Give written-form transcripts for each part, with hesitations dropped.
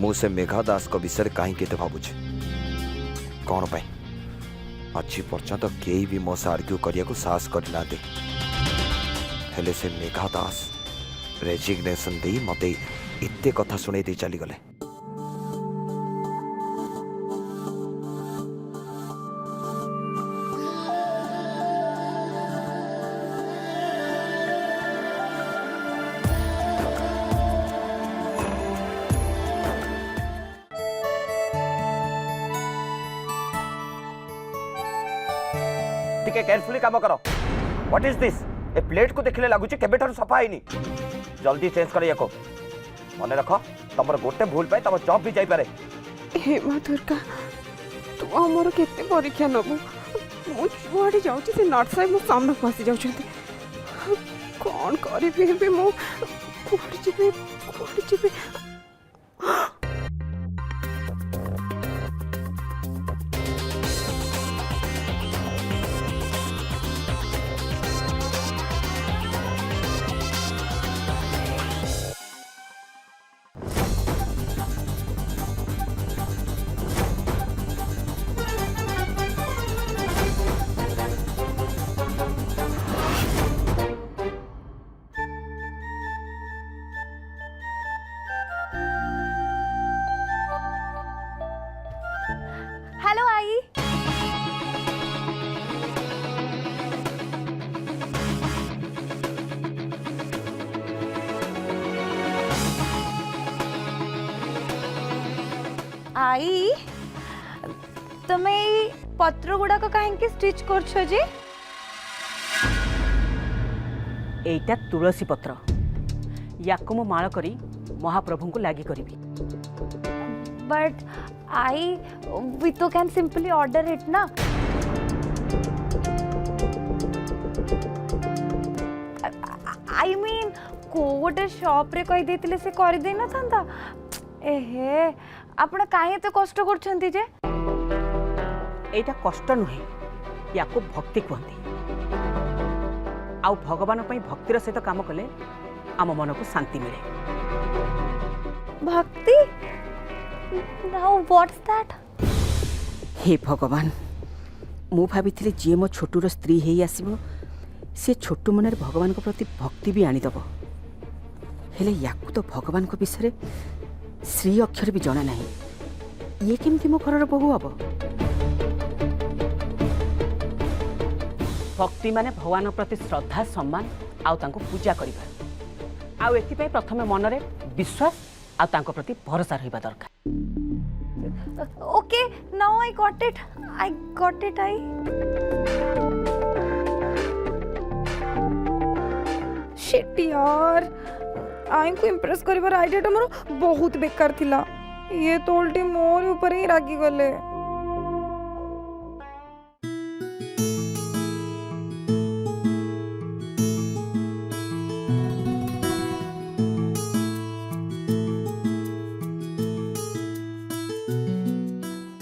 मुझे मेघा दास को विषय कहीं भावुचे कौन पाई आज पर्यंत कई भी मो से आर्ग्यू करने को साहस करना हेले से मेघा दास रेजिग्नेशन दे मते इत्ते कथा सुने दे चली गले। टिके केयरफुली काम करो। What is this? A plate को देखले लागुची केबे ठारू सफा हैनी। जल्दी चेंज करे याको। मने रखो तमर गोटे भूल पाए तम जॉब भी जाई पारे। हे मां दुर्गा तू हमर केते परीक्षा नबु मु छुआडी जाउची से नर्स साहेब मो सामने फसी जाउछंती कोन करिबे बे मो कोड जिबे हेलो आई। आई तुम्हें पत्र गुड़ाक कहीं स्टिच करछो जे? एटा तुलसी पत्र याको मो माळ करी महाप्रभु को लागी करी। बट आई वी तो कैन सिंपली ऑर्डर इट ना। आई मीन को गोटे शॉप रे कहि देतिले से करि दे न थांता। एहे आपण काहे तो कष्ट करछंती जे? एटा कष्ट नुहे याको भक्ति कहते। आउ भगवान पई भक्तिर सहित काम कले आम मन को शांति मिले। भक्ति? Now what's that? हे भगवान मु भाभी जी मो छोटूर स्त्री हे आसीबो से छोटू मन भगवान को प्रति भक्ति भी आनीदब। हेले याकू तो भगवान को विषय श्री अक्षर भी जना नहीं। ये केमती मो घर बहु हम? भक्ति माने भगवान प्रति श्रद्धा सम्मान आउ तांको पूजा करिबा। आउ एथिपई प्रथमे मनरे विश्वास आउ तांको प्रति भरोसा रहिबा दरकार। Okay, now I got it. I shit यार आई को इम्प्रेस करिबार आइडिया मोर बहुत बेकार थिला। ये तो उल्टी मोर ऊपर ही रागी गले।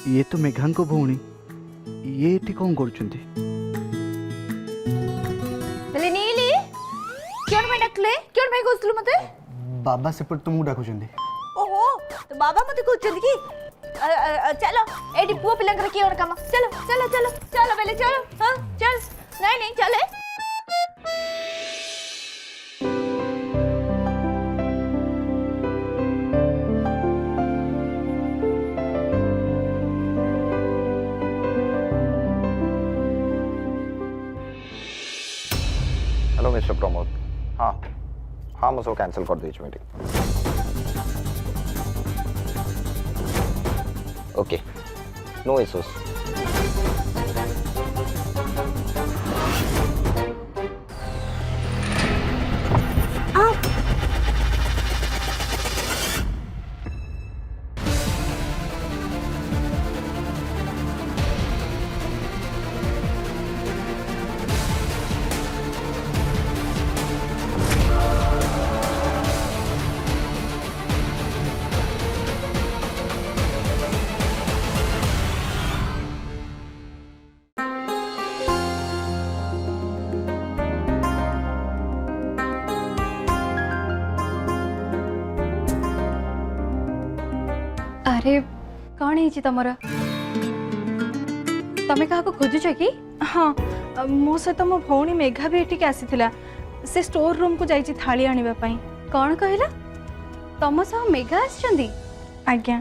ये तो मेघान को भौणी ये एठी कौन करछंती? तले नीली क्यों मैं डकले क्यों भाई कोसलु मते? बाबा सेपट तुमको डाकुछंती। ओहो तो बाबा मते कोचंदी की चलो एडी पुओ पिलंकर की और काम चलो चलो चलो चलो पहले चलो हां चल नहीं नहीं चले। Hello mister Pramod. हाँ हाँ मैं सब कैंसिल कर दीजिए मीटिंग। Okay no issues. अरे कौन है तुमर तमें क्या खोजुच कि हाँ मो सहित मो भौणी मेघा भी एଠିକି आसीथिला से स्टोर रूम को जाइछि थाली आनिबा पई। कौन कहला तम सह मेघा आछंदी? आज्ञा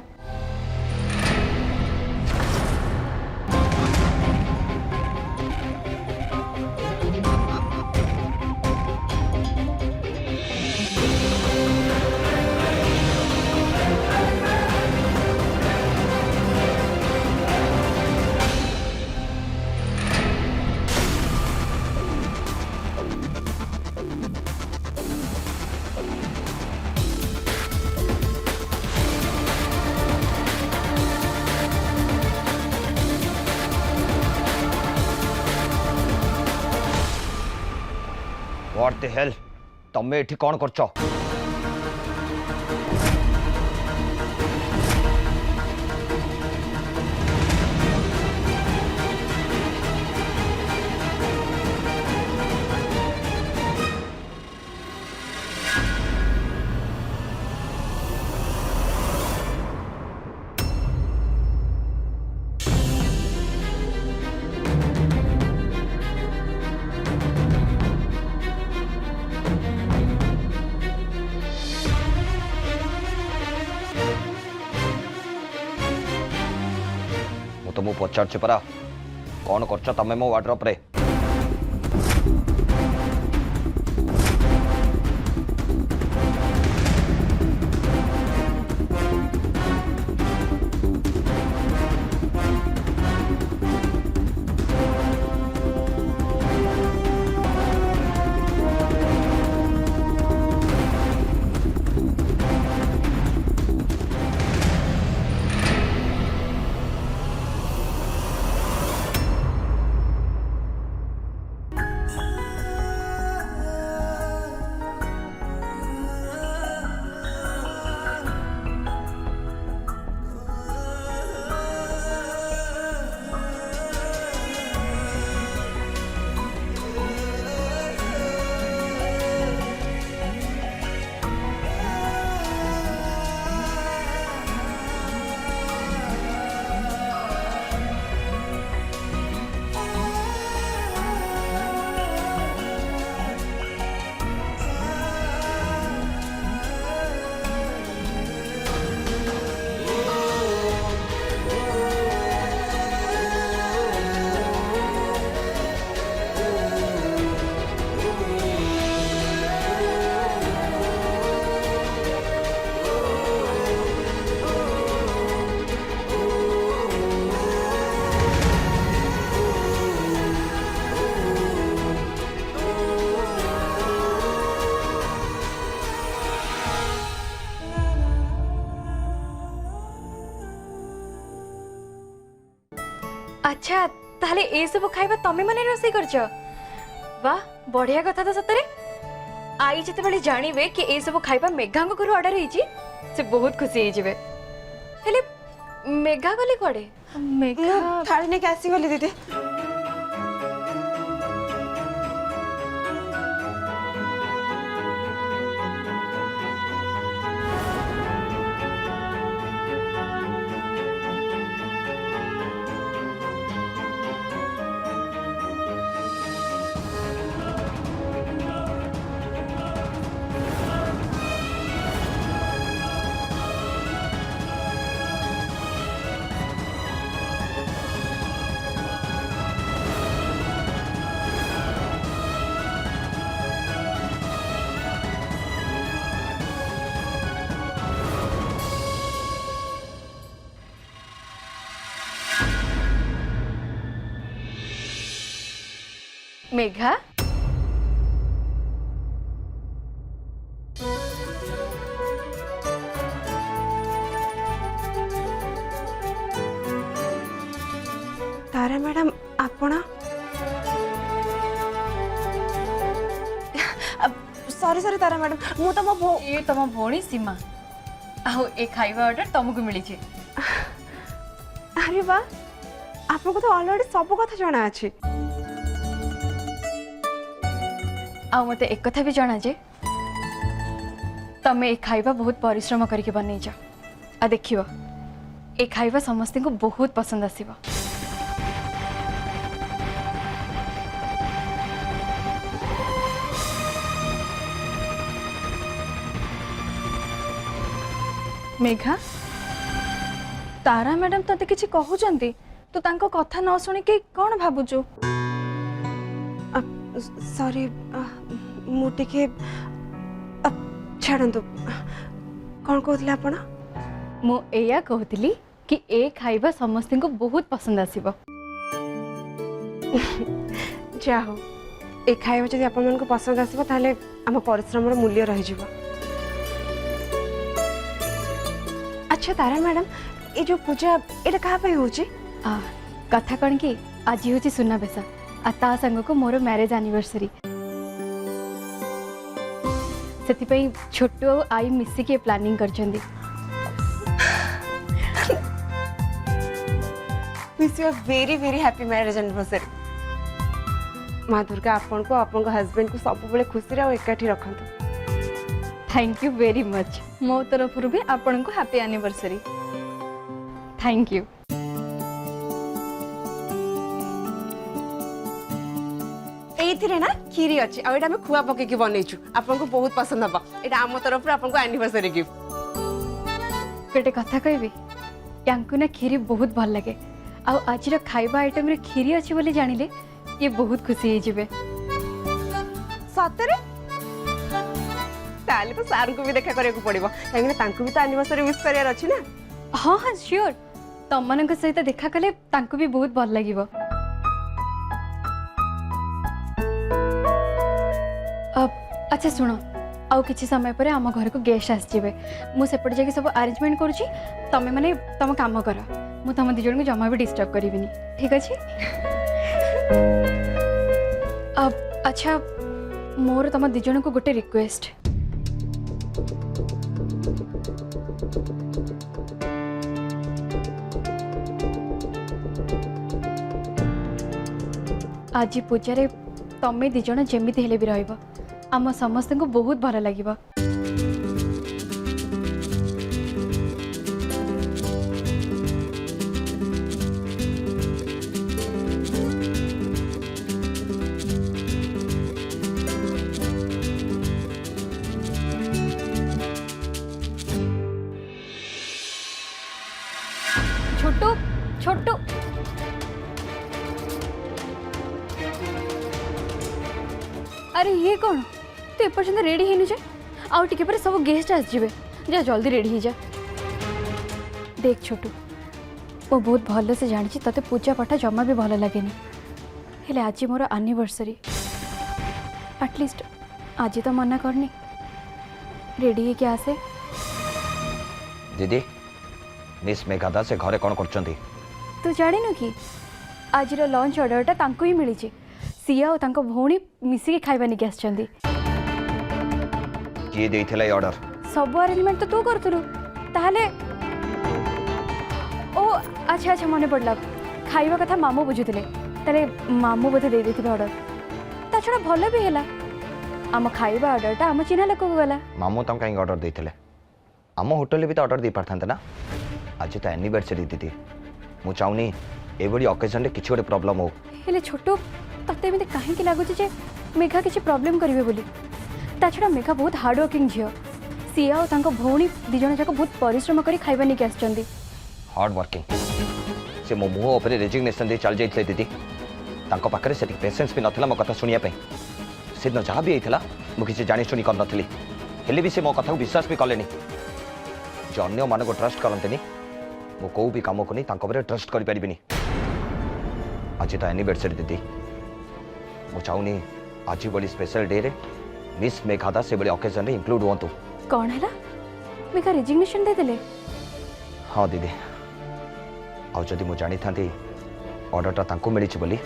व्हाट द हेल तमे एठी कौन करछ? तुमको पचार परा कौन करछ तमे मो वार्डरोब रे? अच्छा ताहले ए सब खाइबा तमे माने रोसई करछ? वाह बढ़िया कथा तो सतरे। आई जते बळे जानिबे कि ए सब खाइबा मेघा को घर ऑर्डर हेची से बहुत खुशी हे जिवे। हेले मेघा गली कोडे? मेघा थाली ने कैसी गली दीदी? मेघा तारा मैडम आपण सॉरी सॉरी तारा मैडम मु तो मो ये तम भौणी सीमा आउ ए खाइबा ऑर्डर तुमको मिली छे। अरे वाह आपको तो ऑलरेडी सब कथा जाना अछि। आ मते एक कथा भी जाना जे तमे ए खाइबा बहुत परिश्रम करके बनै जा। आ देखियो ए खाइबा समस्त को बहुत पसंद आसीबो। मेघा तारा मैडम तते किछि कहउचंती तू तांको कथा न सुनि के कोन भाबुचु? सॉरी मु टिके छाड़ंतु कौन कहते आपण? मु एया कहतली कि ए खाइबा समस्त को बहुत पसंद आसीबो। जा हो ए खाଇବା जदि आपण मन को पसंद आसीबो ताले हम परिश्रम रो मूल्य रहि जिवो। अच्छा तारा मैडम ये जो पूजा एटा कहा पे होची? कथा कौन कि आज हूँ सुनाबेश आ ता संग को मोर मैरिज एनिवर्सरी से छोटू और आई मिसिकी प्लानिंग करछंदी। Wish you very very happy marriage anniversary. माँ दुर्गा आपन को आपन हस्बैंड को सब बेले खुशी रे एकाठी रखंतु। Thank you very much. मो तरफ भी आपन को हैप्पी एनिवर्सरी। Thank you. एथिरे ना खीरी अछि आ एटा हम खुआ पके के बनैछु आपन को बहुत पसंद हबा। एटा हम तरफ आपन को एनिवर्सरी गिफ्ट। गोटे कथा कहबी यांकु ना खीरी बहुत भल लगे आ आज खाइबा आइटम रे खीरी अछि बोली जानिले ये बहुत खुशी हे जिवे। सतरे ताले तो सार को भी देखा करे को पड़िबो काहे तांको भी तो एनिवर्सरी विश करियार अछि ना। हाँ हाँ श्योर तम मन सहित देखा कले तांको भी बहुत भल लागिबो। अच्छा सुनो आउ किछि समय पर आम घर को गेस्ट आस जिवे मु सेपट जाके सब अरेंजमेंट करूची तमे माने तम काम कर मु तम दिजन को जमा भी डिस्टर्ब करिविनी ठीक अछि। अच्छा मोर तम दिजन को गोटे रिक्वेस्ट आज पूजा रे तमे दिजन जेमिति हेले भी रहइबो आम समस्त को बहुत भल लगे। छोटू छोटू अरे ये कौन तू एपर्यंत रेडी है जे आउ टिके पर सब गेस्ट आस जिवे जा जल्दी रेडी ही जा। देख छोटू वो बहुत भल से जानी तते पूजा पाठ जमा भी भल लगे हेले आज मोर एनिवर्सरी एटलिस्ट आज तो मना करनी रेडी है क्या आसे। दीदी मिस मेघादा से घरे कौन करछंती? तू जानिनु कि आज लंच ऑर्डरटा तांको ही मिली सिया और तांको भौणी मिसिकी खाइबा निके आछंती। किए देइथिला ऑर्डर? सब अरेंजमेंट तो तू करथुलु ताहले ओ अच्छा अच्छा मने पड़ला खाइबा कथा मामू बुझुथिले ताले मामू बोधे दे देथिबे ऑर्डर ता छडा भलो भी हैला आम खाइबा ऑर्डरटा आम चिन्हा लोक को गला। मामू तम काई ऑर्डर देइथिले? आम होटल भी तो ऑर्डर दे पारथांते ना। आज तो एनिवर्सरी दीदी मु चाहूनी एबडी ओकेजन रे किछ गोटे प्रॉब्लम हो। हेले छोटू तते एमते काहे कि लागुची जे मेघा किछ प्रॉब्लम करिवे बोली ता छडा मेघा बहुत हार्ड वर्किंग झियो सिया और तांको भौणी दिजण जाक बहुत परिश्रम करी खाइबा निके आछंती। हार्ड वर्किंग से मो मुह ऊपर रेजिग्नेशन दे चल जाइतले दीदी तांको पाखरे सेटिक पेशेंस भी नथला मो कथा सुनिया पे से न जहा भी आइतला मु किछ जानि सुनी कर नथली हेले भी से मो कथा को विश्वास भी कलेनी जो अन्य मान को ट्रस्ट करंतनी मो को भी काम को नहीं तांको पर ट्रस्ट करि परिबिनी। आज तो एनिवर्सरी दीदी मु चाहूनी आज बड़ी स्पेशल डे रे मिस मेघादा से बड़ी ओकेजन रे इंक्लूड होंतु। कौन हैला मेघा रेजिग्नेशन दे देले? हाँ दीदी आउ जदि मु जानी थांती ऑर्डरटा तांको मिलिछि बोली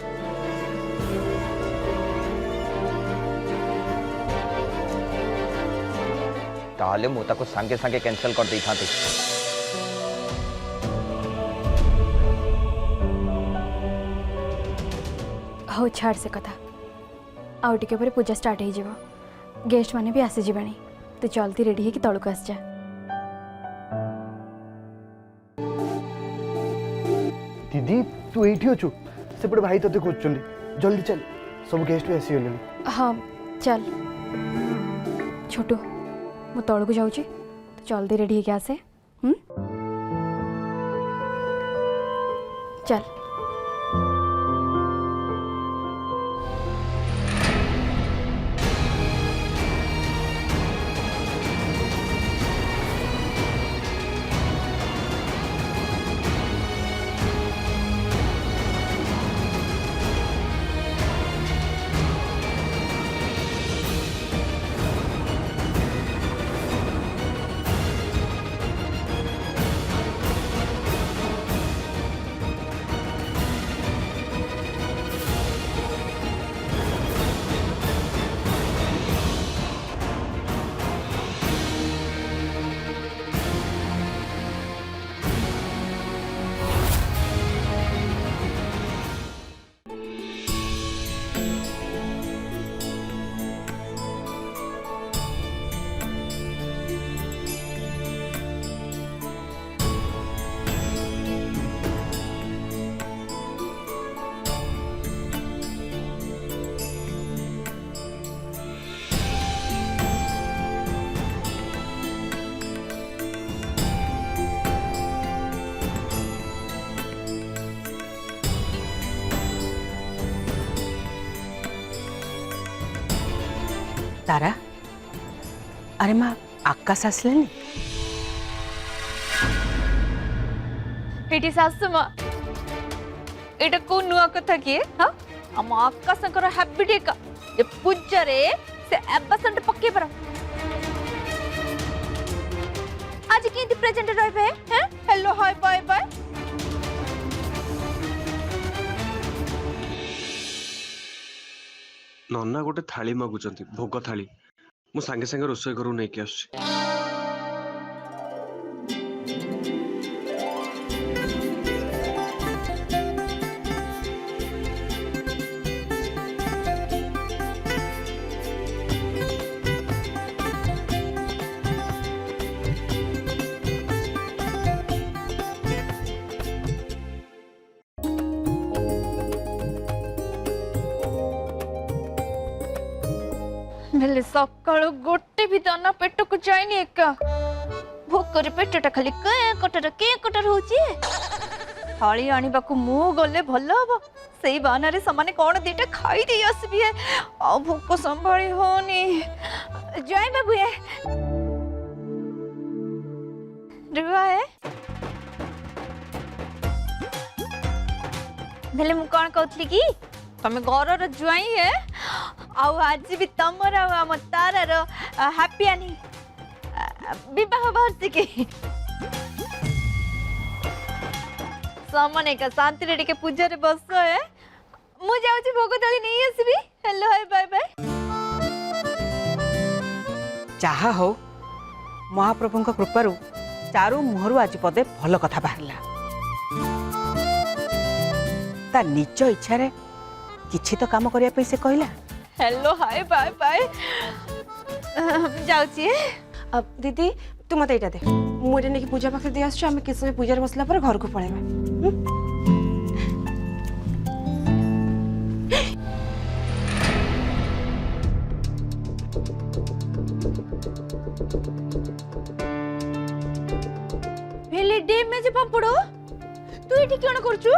ताले मु ताको संगे संगे कैंसिल कर दै थांती। हो छाड़ से कथा आउ टिके पर पूजा स्टार्ट हो जाव गेस्ट माने भी आसी जीवानी तो जल्दी रेडी है कि तलक आस जा। दीदी तू एठी अछु सेपटे भाई तते खोजछन्ती जल्दी चल सब गेस्ट भी आसी गेलेनी हाँ चल छोटू मु तौक जाऊँ जल्दी रेडी होके आसे चल तारा अरे माँ आकाश आसलानी एटी सासु माँ एटा को नुआ कथा किए हाँ हम आकाशंकर हैबिट एका ए पूजारे से एब्सेंट पक्के पर आज केंति प्रेजेंट रहबे हैं हेलो हाय बाय बाय नन्ना गोटे थाली मागुचंती भोग थाली मु सांगे सांगे रोसई करू नहीं कि आसुची मेले सकाळु गोटे भी दाना पेट को जाइनी एका भोकर पेटटा खाली के कटर होची थाली आनिबा को मु गले भल हबो सेई बाना रे समाने कोन दीटा खाई दे आसबी है आ भोक संभाळी होनी जाय बाबू ए रुआ है मेले मु कोन कहतली की तमे घर रो जुआई है आउ आज भी तमर आम तारार हैप्पी आनी विवाह वार्षिकी सामने का शांति रे के पूजा रे बस है मु जाउची भोग थाली नहीं आसबी हेलो हाय बाय बाय चाहा हो महाप्रभु कृपारू चारू मुहरु आज पदे भल कथा बाहरला ता निज इच्छा रे किछि तो काम करिया पे से कहला हेलो हाय बाय बाय जाउची अब दीदी तू मत एटा दे मुझे नहीं पूजा पाखे दे आसछ हम किस समय पूजा रे बसला पर घर को पळेबा भेले डैमेज पापड़ो तू एठी कोन करछु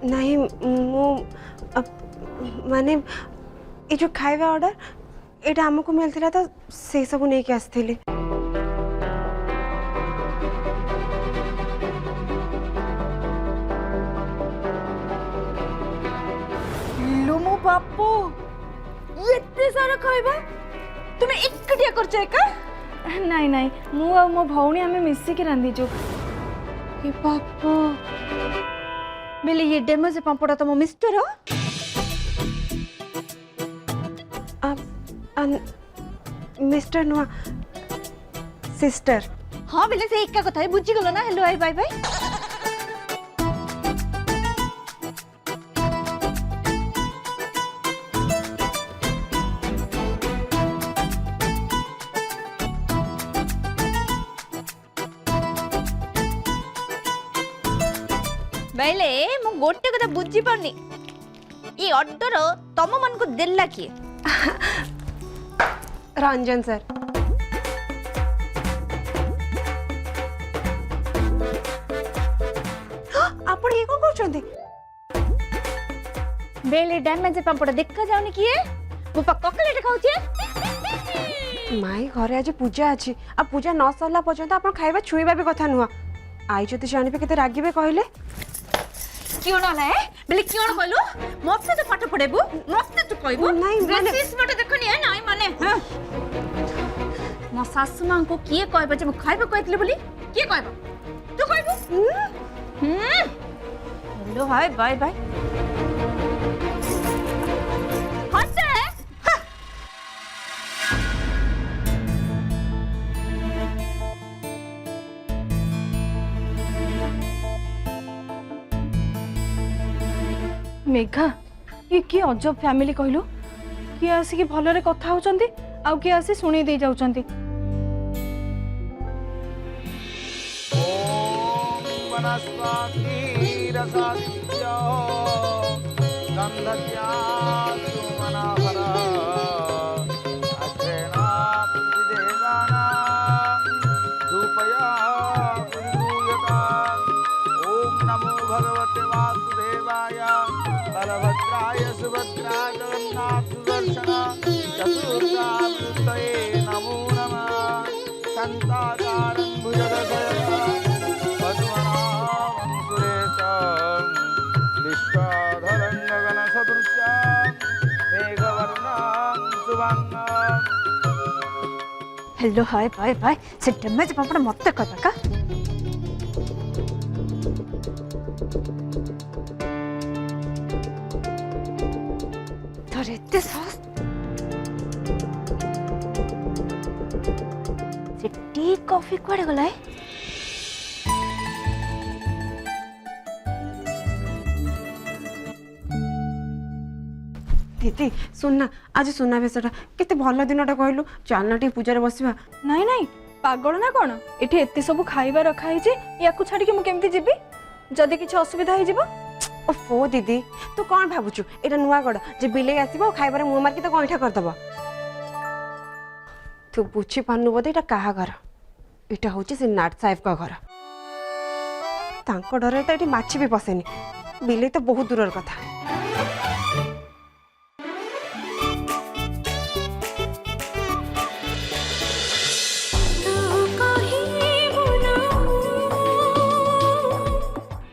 नहीं मु माने ये जो खाଇବା ऑर्डर एटा हमको मिलथिला तो से सब नहीं के आस्थिले लुमु बापू एते सारा खाଇବା तुमे एकटिया करछ एका नाई नाई मु आ मो भौणी आमे मिसी के रांधीचु ए बापू बेले ये डेमो से पापड़ा तो मो मिस्टर हो मिस्टर नुआ सिस्टर हाँ बेले से एक कथा बुझी गलो ना हेलो हाय बाय बाय ବେଲେ ମୁଁ ଗୋଟେ କଥା ବୁଝି ପାରୁନି ଏ ଅର୍ଡର ତମ ମାନଙ୍କୁ ଦେଲା କିଏ? ରଞ୍ଜନ ସାର୍। ଆପଣ ଇଏ କଣ କରୁଛନ୍ତି? ବେଲେ ଡ୍ୟାମେଜ ପାମ୍ପଡ଼ ଦେଖା ଯାଉନି କିଏ? ମୁଁ ପା କକଲେଟ ଖାଉଛି। ମାଇ ଘରେ ଆଜି ପୂଜା ଅଛି ଆଉ ପୂଜା ନ ସରିଲା ପର୍ଯ୍ୟନ୍ତ ଆପଣ ଖାଇବା ଛୁଇଁବା ବି କଥା ନୁହଁ। ଆଇ ଯଦି ଜାଣିବେ କେତେ ରାଗିବେ କହିଲେ। କିଅଣ ନା ବେଲେ କିଅଣ କହିଲୁ? ମତେ ତ ପାଠ ପଢେଇବୁ, ମତେ ତୁ କହିବୁ ନାଇଁ, ମାନେ- ରେସିସ୍ ମତେ ଦେଖନି ନାଇଁ ମାନେ ମୋ ଶାଶୁ ମାଙ୍କୁ କିଏ କହିବ ଯେ ମୁଁ ଖାଇବା କହିଥିଲି ବୋଲି? କିଏ କହିବ? ତୁ କହିବୁ? हेलो हाय बाय बाय हंसे मेघा ये किए अजब फैमिली कहलु किए आसिक भलरे कथा होचंती आउ किए आसी सुनी दे जाउचंती। भगवते वासुदेवाय बलभद्राय सुभद्रा जगन्नाथ सुदर्शन चतुर्धामूर्तये नमो नमः शान्ताकारं भुजगशयनं पद्मनाभं सुरेशं विश्वधरं गगनसदृशं मेघवर्णं शुभङ्गं। हेलो हाय बाय बाय से डैमेज पापड़ मत कहबा का एते साहस से टी कॉफी कुआडे गला है? दीदी सुनना आज सुना बेसटा केते भल दिनटा कहलु चालना टी पूजा रे बसिबा। नहीं नहीं पागल ना कौन एठी एते सब खाइबा रखा है जे याकू छाड़ी के मु केमती जीबी जदी किछ असुविधा हे जीबो। ओफो दीदी तू कौन भाबुचु एटा नुआ गड़ जे बिले आसीबो खाइबार मुंह मार के तो गइठा कर दबो। तू बुझी पानु बोदे एटा काहा घर एटा होची से नाट साहेब का घर तांको डरे तो एटी माछी भी पसेनी बिले तो बहुत दूरर कथा।